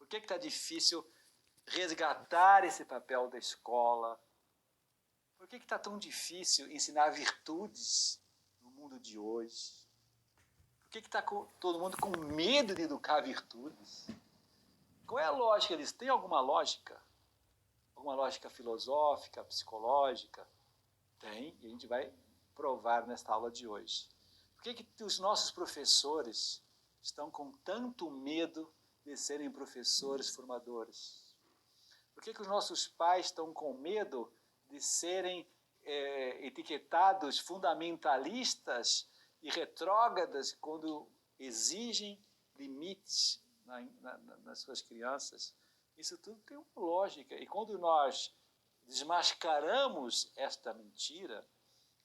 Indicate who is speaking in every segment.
Speaker 1: que está difícil resgatar esse papel da escola? Por que está tão difícil ensinar virtudes no mundo de hoje? Por que está todo mundo com medo de educar virtudes? Qual é a lógica disso? Tem alguma lógica? Alguma lógica filosófica, psicológica? Tem, e a gente vai provar nesta aula de hoje. Por que os nossos professores estão com tanto medo de serem professores formadores? Por que os nossos pais estão com medo de serem etiquetados fundamentalistas e retrógradas quando exigem limites nas suas crianças? Isso tudo tem uma lógica. E quando nós desmascaramos esta mentira,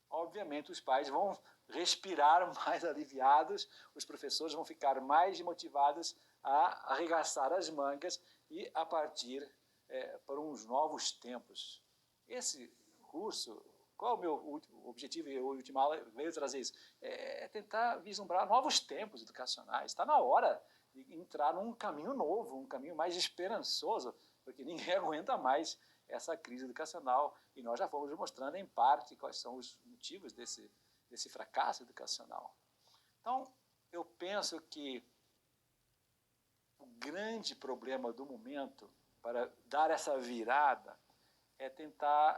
Speaker 1: obviamente os pais vão respirar mais aliviados, os professores vão ficar mais motivados a arregaçar as mangas e a partir para uns novos tempos. Esse curso, qual é o meu objetivo e a última aula veio trazer isso? É tentar vislumbrar novos tempos educacionais. Está na hora de entrar num caminho novo, um caminho mais esperançoso, porque ninguém aguenta mais essa crise educacional. E nós já fomos mostrando, em parte, quais são os motivos desse fracasso educacional. Então, eu penso que o grande problema do momento, para dar essa virada, é tentar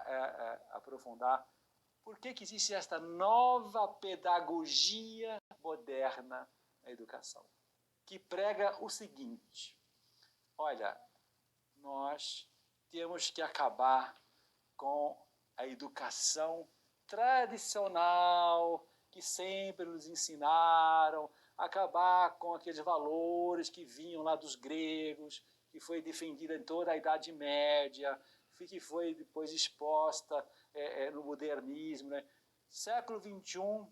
Speaker 1: aprofundar por que existe esta nova pedagogia moderna na educação, que prega o seguinte: olha, nós temos que acabar com a educação tradicional que sempre nos ensinaram, acabar com aqueles valores que vinham lá dos gregos, que foi defendida em toda a Idade Média, que foi depois exposta no modernismo. Né? Século XXI,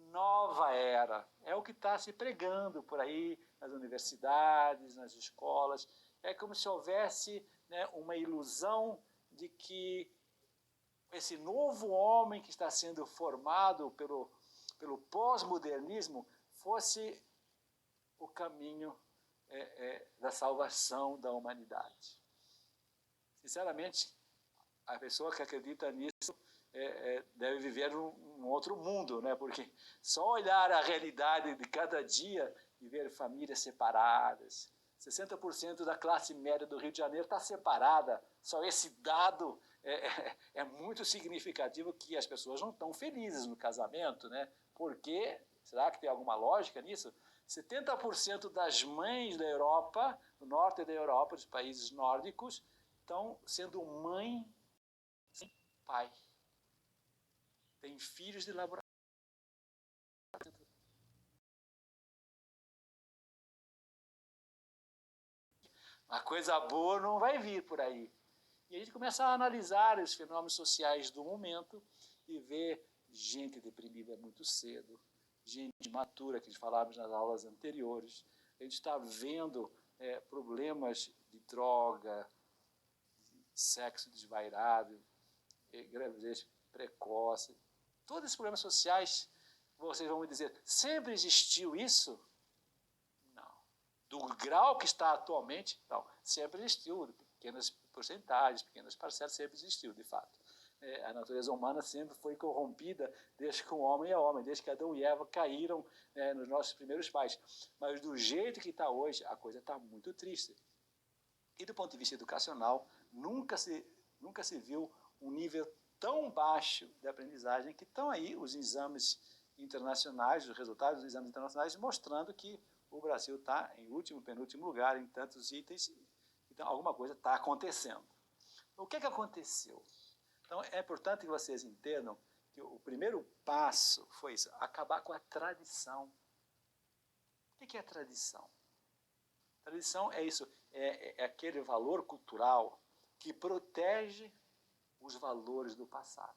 Speaker 1: nova era. É o que está se pregando por aí nas universidades, nas escolas. É como se houvesse uma ilusão de que esse novo homem que está sendo formado pelo pós-modernismo fosse o caminho da salvação da humanidade. Sinceramente, a pessoa que acredita nisso deve viver num outro mundo, né? Porque só olhar a realidade de cada dia e ver famílias separadas, 60% da classe média do Rio de Janeiro está separada, só esse dado é muito significativo, que as pessoas não estão felizes no casamento, né? Porque, será que tem alguma lógica nisso? 70% das mães da Europa, do norte da Europa, dos países nórdicos, estão sendo mãe sem pai. Tem filhos de laboratório. A coisa boa não vai vir por aí. E a gente começa a analisar os fenômenos sociais do momento e ver gente deprimida muito cedo, gente imatura, que falávamos nas aulas anteriores. A gente está vendo problemas de droga, sexo desvairado, gravidez precoce. Todos esses problemas sociais, vocês vão me dizer, sempre existiu isso? Não. Do grau que está atualmente, não. Sempre existiu, pequenas porcentagens, pequenas parcelas, sempre existiu, de fato. A natureza humana sempre foi corrompida desde que o homem é homem, desde que Adão e Eva caíram nos nossos primeiros pais. Mas do jeito que está hoje, a coisa está muito triste. E do ponto de vista educacional, nunca se viu um nível tão baixo de aprendizagem, que estão aí os exames internacionais, os resultados dos exames internacionais, mostrando que o Brasil está em último, penúltimo lugar em tantos itens. Então, alguma coisa está acontecendo. O que aconteceu? Então, é importante que vocês entendam que o primeiro passo foi isso, acabar com a tradição. O que é tradição? Tradição é isso, é aquele valor cultural que protege os valores do passado.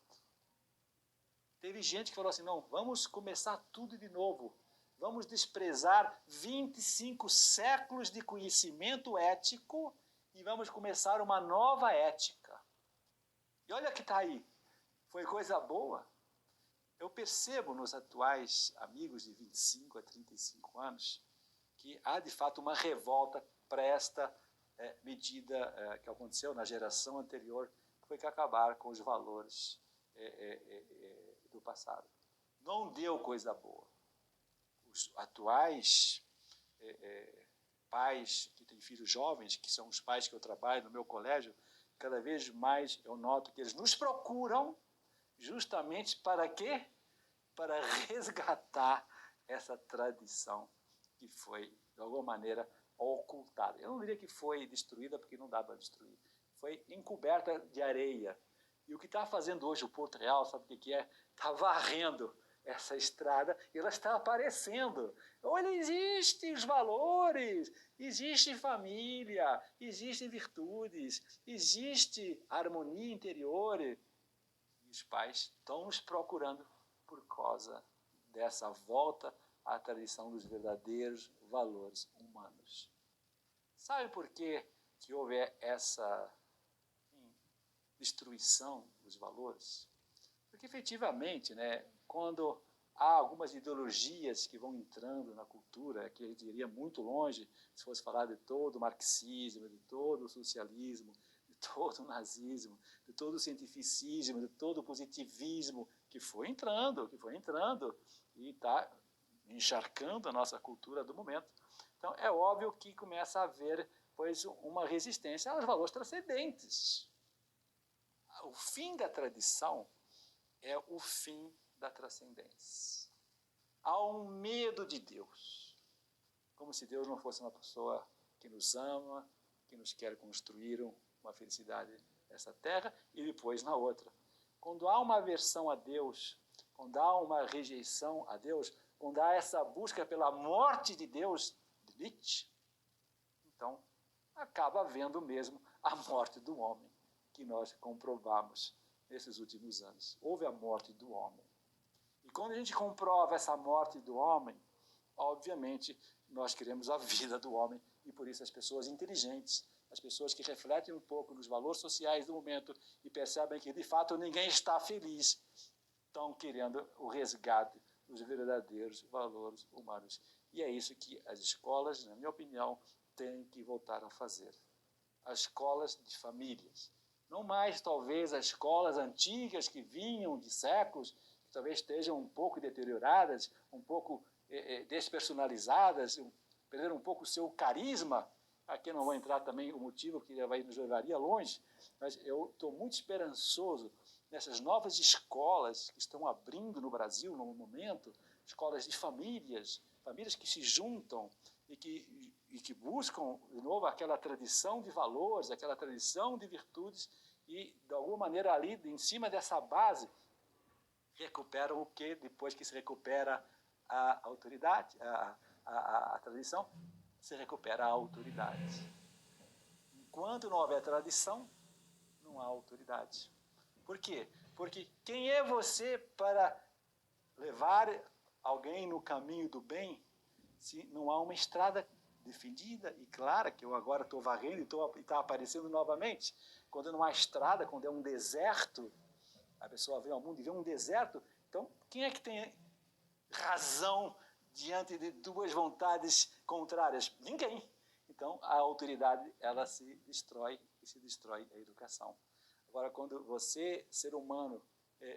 Speaker 1: Teve gente que falou assim, não, vamos começar tudo de novo. Vamos desprezar 25 séculos de conhecimento ético e vamos começar uma nova ética. E olha que está aí. Foi coisa boa. Eu percebo nos atuais amigos de 25 a 35 anos que há, de fato, uma revolta para esta medida que aconteceu na geração anterior, que foi que acabar com os valores do passado. Não deu coisa boa. Os atuais pais que têm filhos jovens, que são os pais que eu trabalho no meu colégio, cada vez mais eu noto que eles nos procuram justamente para quê? Para resgatar essa tradição que foi, de alguma maneira, ocultada. Eu não diria que foi destruída, porque não dá para destruir. Foi encoberta de areia. E o que está fazendo hoje o Porto Real, sabe o que é? Está varrendo essa estrada e ela está aparecendo. Olha, existem os valores, existe família, existem virtudes, existe harmonia interior. E os pais estão nos procurando por causa dessa volta à tradição dos verdadeiros valores humanos. Sabe por que houve essa destruição dos valores? Porque, efetivamente, quando há algumas ideologias que vão entrando na cultura, que a gente iria muito longe se fosse falar de todo o marxismo, de todo o socialismo, de todo o nazismo, de todo o cientificismo, de todo o positivismo, que foi entrando e está encharcando a nossa cultura do momento. Então, é óbvio que começa a haver, pois, uma resistência aos valores transcendentes. O fim da tradição é o fim da transcendência. Há um medo de Deus, como se Deus não fosse uma pessoa que nos ama, que nos quer construir uma felicidade nessa terra e depois na outra. Quando há uma aversão a Deus, quando há uma rejeição a Deus, quando há essa busca pela morte de Deus, de Nietzsche, então acaba havendo mesmo a morte do homem, que nós comprovamos nesses últimos anos. Houve a morte do homem. E quando a gente comprova essa morte do homem, obviamente nós queremos a vida do homem, e por isso as pessoas inteligentes, as pessoas que refletem um pouco nos valores sociais do momento e percebem que de fato ninguém está feliz, estão querendo o resgate dos verdadeiros valores humanos. E é isso que as escolas, na minha opinião, têm que voltar a fazer. As escolas de famílias. Não mais, talvez, as escolas antigas que vinham de séculos, que talvez estejam um pouco deterioradas, um pouco despersonalizadas, perderam um pouco o seu carisma. Aqui não vou entrar também o motivo que nos levaria longe, mas eu estou muito esperançoso nessas novas escolas que estão abrindo no Brasil no momento, escolas de famílias, famílias que se juntam e que buscam, de novo, aquela tradição de valores, aquela tradição de virtudes e, de alguma maneira, ali, em cima dessa base, recuperam o que, depois que se recupera a autoridade, a tradição, se recupera a autoridade. Enquanto não houver tradição, não há autoridade. Por quê? Porque quem é você para levar alguém no caminho do bem se não há uma estrada definida e clara, que eu agora estou varrendo e está aparecendo novamente? Quando não há estrada, quando é um deserto, a pessoa vem ao mundo e vê um deserto, então quem é que tem razão diante de duas vontades contrárias? Ninguém. Então a autoridade, ela se destrói e se destrói a educação. Agora, quando você, ser humano,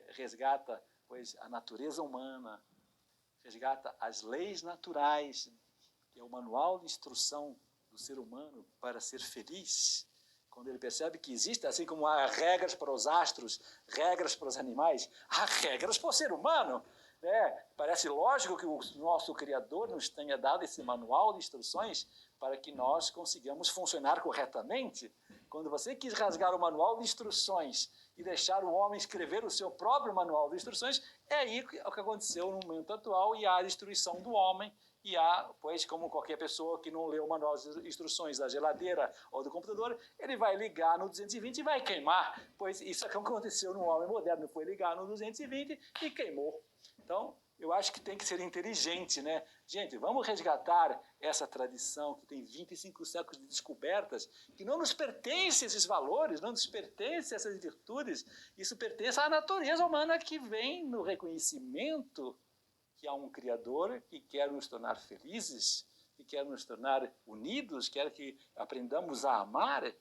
Speaker 1: resgata, pois, a natureza humana, resgata as leis naturais, que é o manual de instrução do ser humano para ser feliz, quando ele percebe que existe, assim como há regras para os astros, regras para os animais, há regras para o ser humano. Parece lógico que o nosso Criador nos tenha dado esse manual de instruções para que nós consigamos funcionar corretamente. Quando você quis rasgar o manual de instruções e deixar o homem escrever o seu próprio manual de instruções, é aí o que aconteceu no momento atual, e há a destruição do homem, e há, pois, como qualquer pessoa que não leu o manual de instruções da geladeira ou do computador, ele vai ligar no 220 e vai queimar, pois isso é o que aconteceu no homem moderno, foi ligar no 220 e queimou. Então, eu acho que tem que ser inteligente, né? Gente, vamos resgatar essa tradição que tem 25 séculos de descobertas, que não nos pertence esses valores, não nos pertence essas virtudes, isso pertence à natureza humana que vem no reconhecimento que há um Criador que quer nos tornar felizes, que quer nos tornar unidos, quer que aprendamos a amar.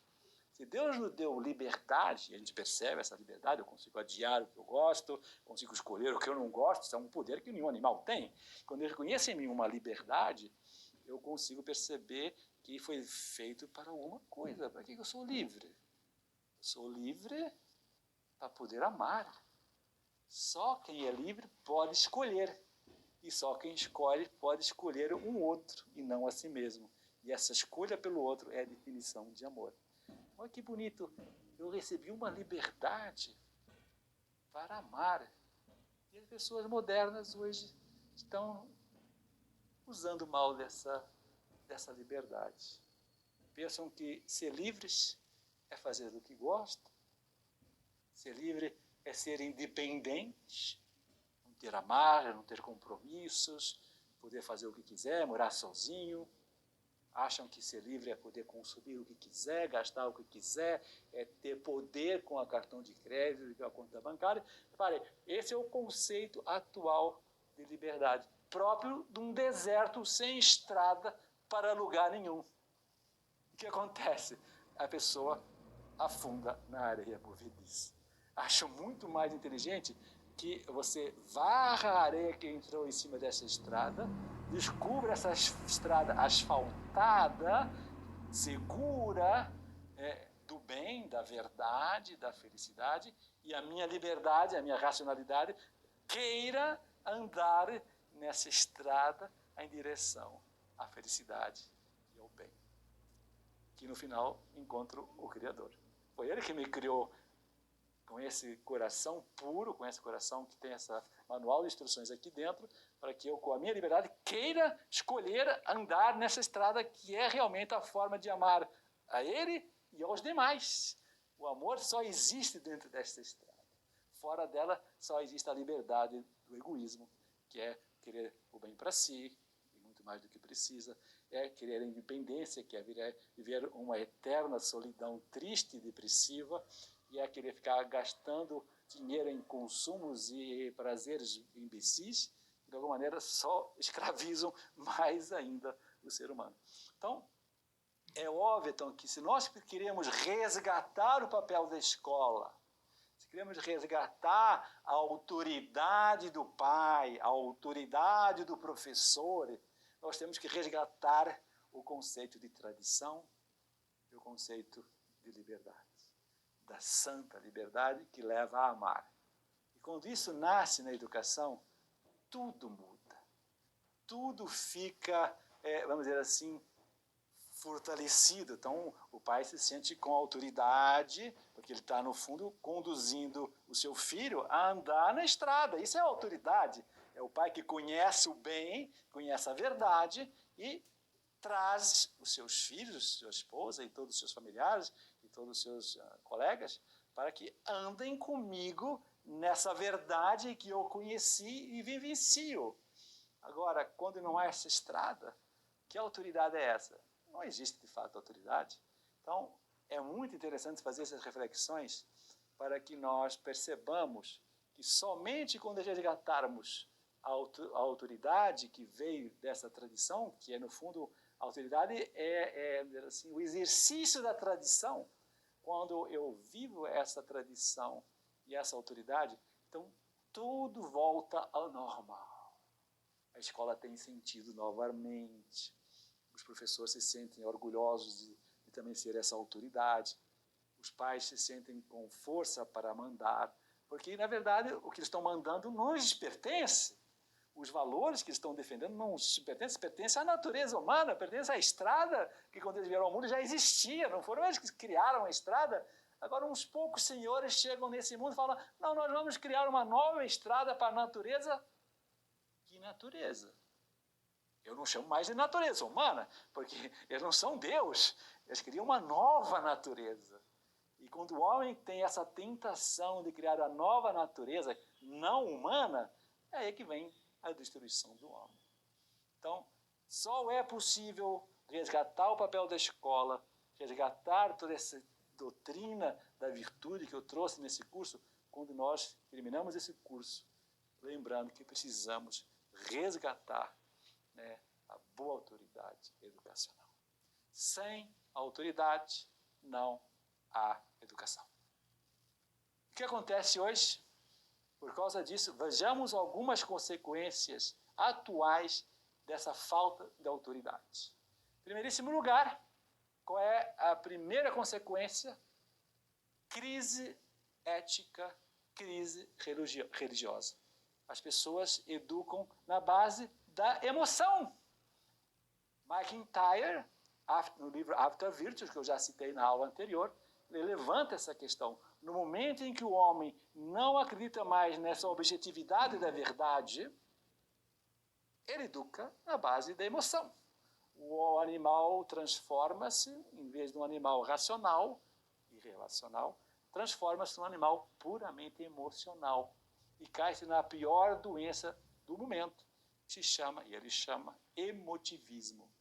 Speaker 1: Se Deus nos deu liberdade, a gente percebe essa liberdade, eu consigo adiar o que eu gosto, consigo escolher o que eu não gosto, isso é um poder que nenhum animal tem. Quando eu reconheço em mim uma liberdade, eu consigo perceber que foi feito para alguma coisa. Para que eu sou livre? Eu sou livre para poder amar. Só quem é livre pode escolher. E só quem escolhe pode escolher um outro e não a si mesmo. E essa escolha pelo outro é a definição de amor. Olha que bonito. Eu recebi uma liberdade para amar. E as pessoas modernas hoje estão usando mal dessa liberdade. Pensam que ser livres é fazer o que gostam. Ser livre é ser independente, não ter amarra, não ter compromissos, poder fazer o que quiser, morar sozinho. Acham que ser livre é poder consumir o que quiser, gastar o que quiser, é ter poder com o cartão de crédito e com a conta bancária. Repare, esse é o conceito atual de liberdade, próprio de um deserto sem estrada para lugar nenhum. O que acontece? A pessoa afunda na areia movediça. Acho muito mais inteligente que você varra a areia que entrou em cima dessa estrada, descubra essa estrada asfaltada, segura, do bem, da verdade, da felicidade, e a minha liberdade, a minha racionalidade, queira andar nessa estrada em direção à felicidade e ao bem. Que no final encontro o Criador. Foi Ele que me criou com esse coração puro, com esse coração que tem essa manual de instruções aqui dentro, para que eu, com a minha liberdade, queira escolher andar nessa estrada que é realmente a forma de amar a Ele e aos demais. O amor só existe dentro desta estrada. Fora dela só existe a liberdade do egoísmo, que é querer o bem para si, e muito mais do que precisa, é querer a independência, que é viver uma eterna solidão triste e depressiva, e é querer ficar gastando dinheiro em consumos e prazeres imbecis, que de alguma maneira só escravizam mais ainda o ser humano. Então, é óbvio então, que se nós queremos resgatar o papel da escola, se queremos resgatar a autoridade do pai, a autoridade do professor, nós temos que resgatar o conceito de tradição e o conceito de liberdade. Da santa liberdade que leva a amar. E quando isso nasce na educação, tudo muda. Tudo fica, vamos dizer assim, fortalecido. Então, o pai se sente com autoridade, porque ele está, no fundo, conduzindo o seu filho a andar na estrada. Isso é autoridade. É o pai que conhece o bem, conhece a verdade e traz os seus filhos, sua esposa e todos os seus familiares e todos os seus colegas para que andem comigo nessa verdade que eu conheci e vivencio. Agora, quando não há essa estrada, que autoridade é essa? Não existe, de fato, autoridade. Então, é muito interessante fazer essas reflexões para que nós percebamos que somente quando resgatarmos a autoridade que veio dessa tradição, que é, no fundo, a autoridade assim, o exercício da tradição. Quando eu vivo essa tradição e essa autoridade, então tudo volta ao normal. A escola tem sentido novamente. Os professores se sentem orgulhosos de também ser essa autoridade. Os pais se sentem com força para mandar, porque, na verdade, o que eles estão mandando não lhes pertence. Os valores que eles estão defendendo não pertencem à natureza humana, pertencem à estrada que, quando eles vieram ao mundo, já existia. Não foram eles que criaram a estrada. Agora, uns poucos senhores chegam nesse mundo e falam: não, nós vamos criar uma nova estrada para a natureza. Que natureza? Eu não chamo mais de natureza humana, porque eles não são Deus. Eles criam uma nova natureza. E quando o homem tem essa tentação de criar a nova natureza não humana, é aí que vem a destruição do homem. Então, só é possível resgatar o papel da escola, resgatar toda essa doutrina da virtude que eu trouxe nesse curso, quando nós terminamos esse curso, lembrando que precisamos resgatar, né, a boa autoridade educacional. Sem autoridade, não há educação. O que acontece hoje? Por causa disso, vejamos algumas consequências atuais dessa falta de autoridade. Em primeiríssimo lugar, qual é a primeira consequência? Crise ética, crise religiosa. As pessoas educam na base da emoção. McIntyre, no livro After Virtues, que eu já citei na aula anterior, ele levanta essa questão. No momento em que o homem não acredita mais nessa objetividade da verdade, ele educa na base da emoção. O animal transforma-se, em vez de um animal racional e relacional, transforma-se num animal puramente emocional e cai-se na pior doença do momento, que ele chama emotivismo,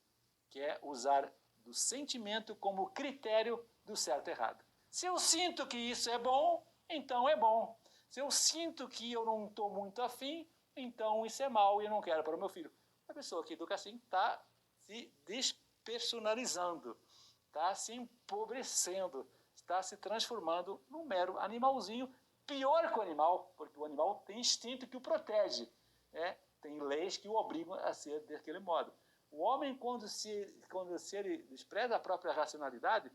Speaker 1: que é usar do sentimento como critério do certo e errado. Se eu sinto que isso é bom, então é bom. Se eu sinto que eu não estou muito afim, então isso é mal e eu não quero para o meu filho. A pessoa que educa assim está se despersonalizando, está se empobrecendo, está se transformando num mero animalzinho, pior que o animal, porque o animal tem instinto que o protege, né? Tem leis que o obrigam a ser daquele modo. O homem, quando ele despreza a própria racionalidade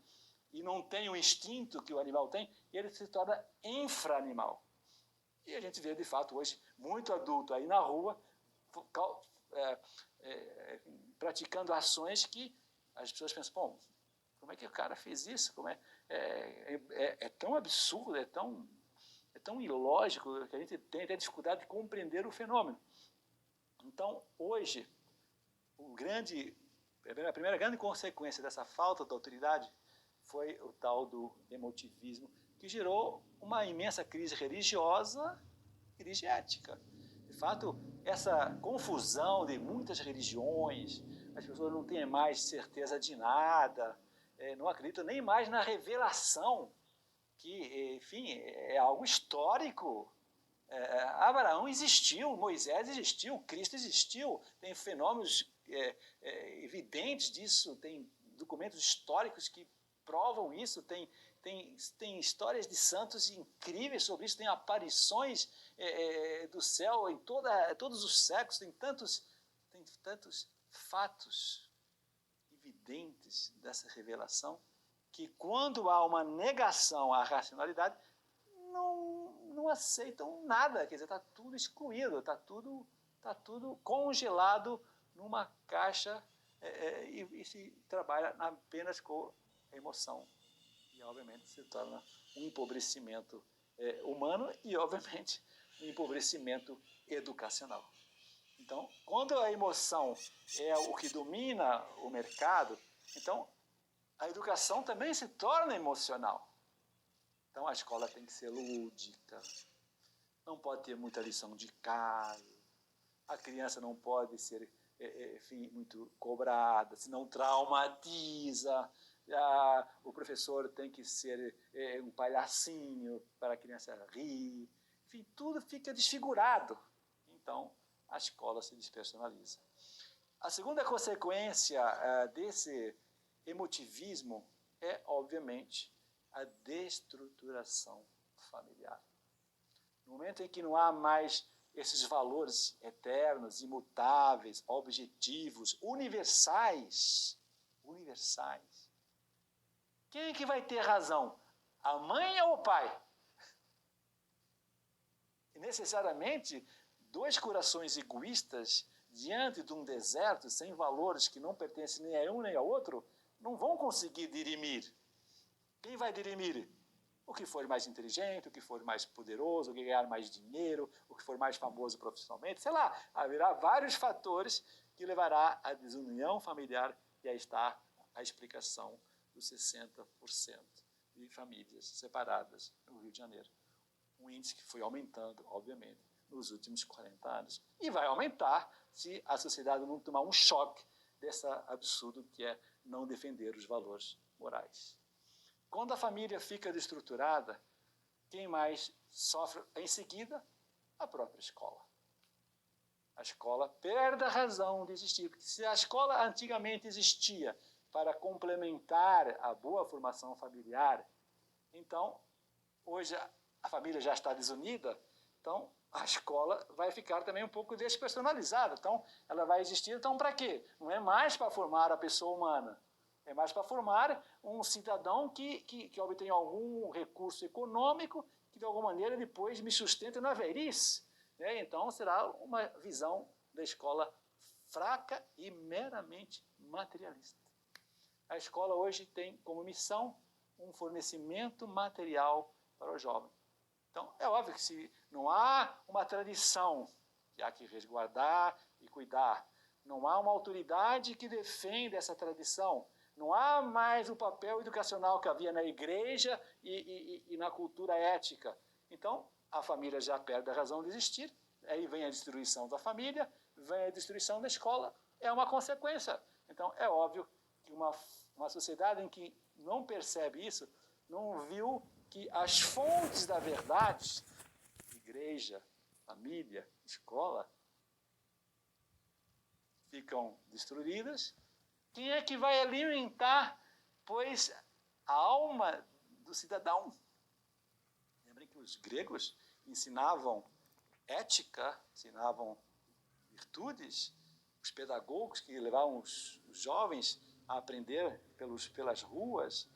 Speaker 1: e não tem o instinto que o animal tem, ele se torna infra-animal. E a gente vê, de fato, hoje, muito adulto aí na rua, praticando ações que as pessoas pensam, bom, como é que o cara fez isso? É tão absurdo, é tão ilógico que a gente tem até dificuldade de compreender o fenômeno. Então, hoje, a primeira grande consequência dessa falta de autoridade foi o tal do emotivismo, que gerou uma imensa crise religiosa, crise ética. De fato, essa confusão de muitas religiões, as pessoas não têm mais certeza de nada, não acreditam nem mais na revelação, que, enfim, é algo histórico. Abraão existiu, Moisés existiu, Cristo existiu, tem fenômenos evidentes disso, tem documentos históricos que provam isso, tem histórias de santos incríveis sobre isso, tem aparições do céu em todos os séculos, tem tantos fatos evidentes dessa revelação que quando há uma negação à racionalidade, não aceitam nada, quer dizer, está tudo excluído, está tudo congelado numa caixa e se trabalha apenas com a emoção. E, obviamente, se torna um empobrecimento humano e, obviamente, um empobrecimento educacional. Então, quando a emoção é o que domina o mercado, então a educação também se torna emocional. Então, a escola tem que ser lúdica, não pode ter muita lição de casa, a criança não pode ser, enfim, muito cobrada, senão traumatiza, o professor tem que ser um palhacinho para a criança rir, enfim, tudo fica desfigurado. Então, a escola se despersonaliza. A segunda consequência desse emotivismo é, obviamente, a destruturação familiar. No momento em que não há mais esses valores eternos, imutáveis, objetivos, universais, quem é que vai ter razão? A mãe ou o pai? E necessariamente, dois corações egoístas diante de um deserto, sem valores que não pertencem nem a um nem ao outro, não vão conseguir dirimir. Quem vai dirimir? O que for mais inteligente, o que for mais poderoso, o que ganhar mais dinheiro, o que for mais famoso profissionalmente, sei lá, haverá vários fatores que levará à desunião familiar, e aí está a explicação dos 60% de famílias separadas no Rio de Janeiro. Um índice que foi aumentando, obviamente, nos últimos 40 anos. E vai aumentar se a sociedade não tomar um choque desse absurdo que é não defender os valores morais. Quando a família fica desestruturada, quem mais sofre em seguida? A própria escola. a escola perde a razão de existir. Porque se a escola antigamente existia para complementar a boa formação familiar, então, hoje a família já está desunida, então a escola vai ficar também um pouco despersonalizada. Então, ela vai existir, então para quê? Não é mais para formar a pessoa humana, é mais para formar um cidadão que obtenha algum recurso econômico que, de alguma maneira, depois me sustente na velhice. Então, será uma visão da escola fraca e meramente materialista. A escola hoje tem como missão um fornecimento material para o jovem. Então, é óbvio que se não há uma tradição que há que resguardar e cuidar, não há uma autoridade que defenda essa tradição, não há mais o papel educacional que havia na igreja e na cultura ética. Então, a família já perde a razão de existir, aí vem a destruição da família, vem a destruição da escola, é uma consequência. Então, é óbvio que uma sociedade em que não percebe isso, não viu que as fontes da verdade, igreja, família, escola, ficam destruídas. Quem é que vai alimentar, pois, a alma do cidadão? Lembrem que os gregos ensinavam ética, ensinavam virtudes, os pedagogos que levavam os jovens a aprender pelas ruas,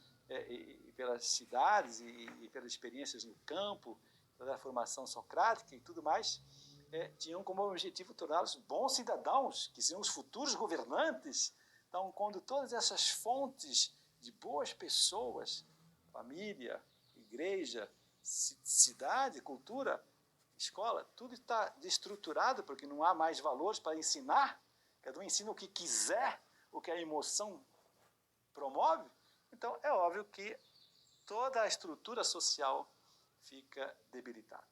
Speaker 1: e pelas cidades e pelas experiências no campo, pela formação socrática e tudo mais, tinham como objetivo torná-los bons cidadãos, que seriam os futuros governantes. Então, quando todas essas fontes de boas pessoas, família, igreja, cidade, cultura, escola, tudo está destruturado porque não há mais valores para ensinar, cada um ensina o que quiser, o que a emoção promove. Então, é óbvio que toda a estrutura social fica debilitada.